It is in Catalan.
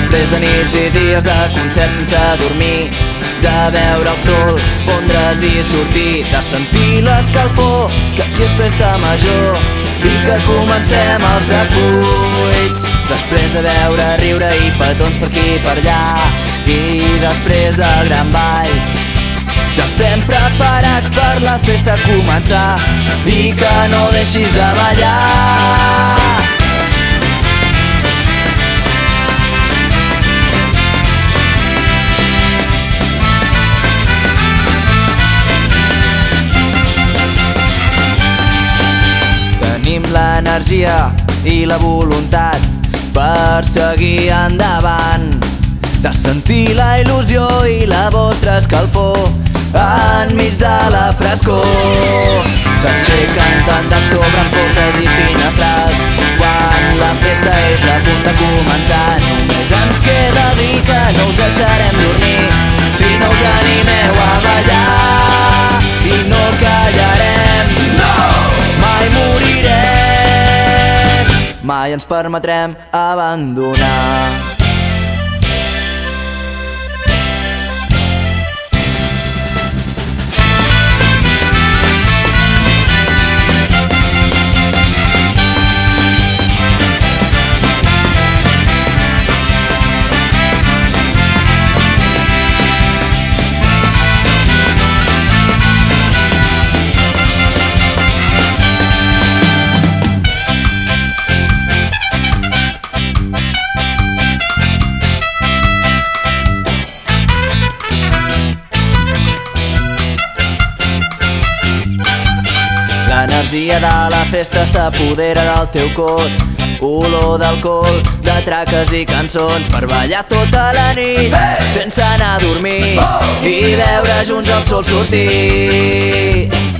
Després de nits i dies de concert sense dormir, de veure el sol pondre's i sortir, de sentir l'escalfor que aquí és festa major i que comencem els decuits. Després de veure, riure i petons per aquí i per allà, i després de gran ball ja estem preparats per la festa començar i que no deixis de ballar. Tenim l'energia i la voluntat per seguir endavant, de sentir la il·lusió i la vostra escalfor enmig de la frescor. S'aixequen tantes sobre amb portes i finestrals quan la festa és a punt de començar. Només ens queda dir que no us deixarem dormir si no us animeu a ballar, i no callarem, no! Mai morirem, mai ens permetrem abandonar. L'energia de la festa s'apodera del teu cos, olor d'alcohol, de traques i cançons per ballar tota la nit sense anar a dormir i veure junts el sol sortir.